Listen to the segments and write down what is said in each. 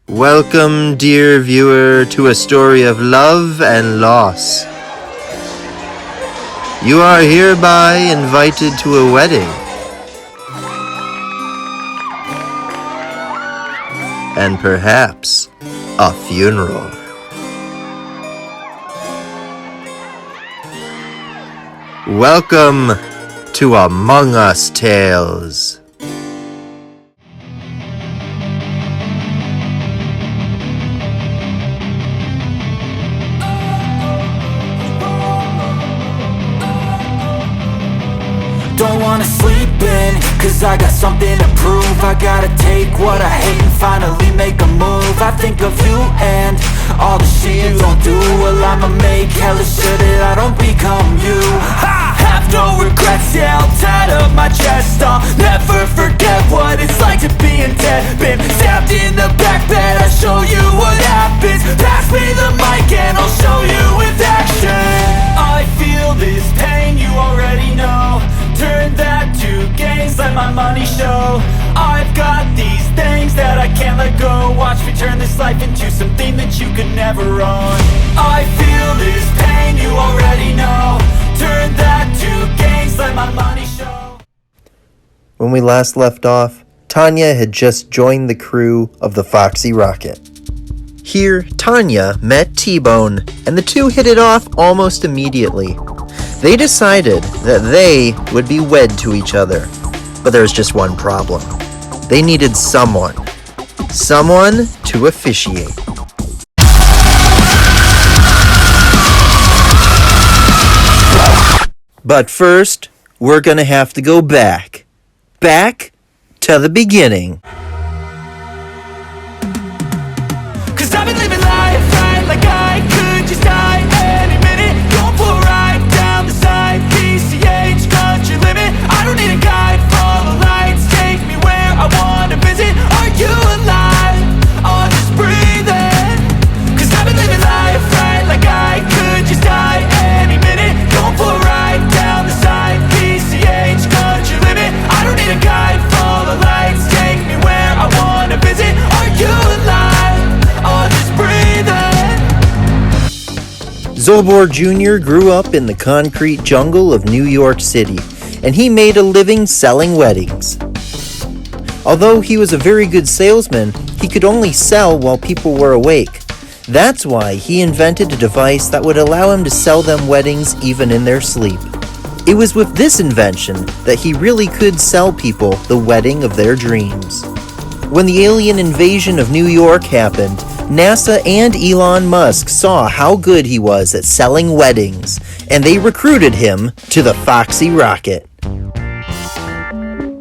Welcome, dear viewer, to a story of love and loss. You are hereby invited to a wedding. And perhaps a funeral. Welcome to Among Us Tales. Don't wanna sleep in, cause I got something to prove. I gotta take what I hate and finally make a move. I think of you and all the shit you don't do. Well, I'ma make hella sure that I don't become you. I have no regrets, yeah, I'll tie up my chest. I'll never forget what it's like to be in debt. Been stabbed in the back bed, I'll show you what happens. Pass me the mic and I'll show you with action. I feel this pain, you already know. Turn that to gains, let my money show. I've got these things that I can't let go. Watch me turn this life into something that you could never own. I feel this pain, you already know. Turn that to gains, let my money show. When we last left off, Tanya had just joined the crew of the Foxy Rocket. Here, Tanya met T-Bone, and the two hit it off almost immediately. They decided that they would be wed to each other, but there was just one problem. They needed someone to officiate. But first, we're gonna have to go back to the beginning. Cause I've been living life right like I could just die any minute. Going for a ride down the side, PCH, country limit. I don't need a guide, follow lights, take me where I wanna visit. Are you alive? Or just breathing? Cause I've been living life right like I could just die any minute. Going for a ride down the side, PCH, country limit. I don't need a guide, follow lights, take me where I wanna visit. Are you alive? Or just breathing? Zobor Jr. grew up in the concrete jungle of New York City, and he made a living selling weddings. Although he was a very good salesman, he could only sell while people were awake. That's why he invented a device that would allow him to sell them weddings even in their sleep. It was with this invention that he really could sell people the wedding of their dreams. When the alien invasion of New York happened, NASA and Elon Musk saw how good he was at selling weddings, and they recruited him to the Foxy Rocket.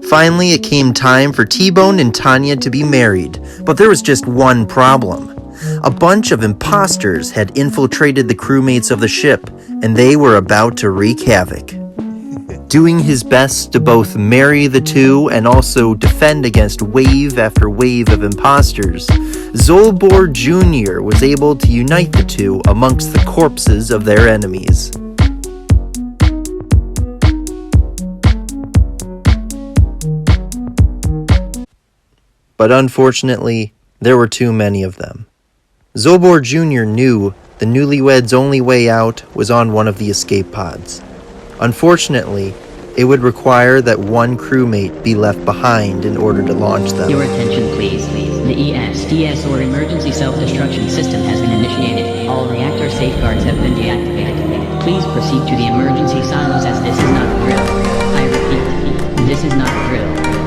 Finally, it came time for T-Bone and Tanya to be married, but there was just one problem. A bunch of imposters had infiltrated the crewmates of the ship, and they were about to wreak havoc. Doing his best to both marry the two and also defend against wave after wave of imposters, Zobor Jr. was able to unite the two amongst the corpses of their enemies. But unfortunately, there were too many of them. Zobor Jr. knew the newlyweds' only way out was on one of the escape pods. Unfortunately, it would require that one crewmate be left behind in order to launch them. Your attention please. The ESDS or Emergency Self-Destruction System has been initiated. All reactor safeguards have been deactivated. Please proceed to the emergency silos as this is not a drill. I repeat, this is not a drill.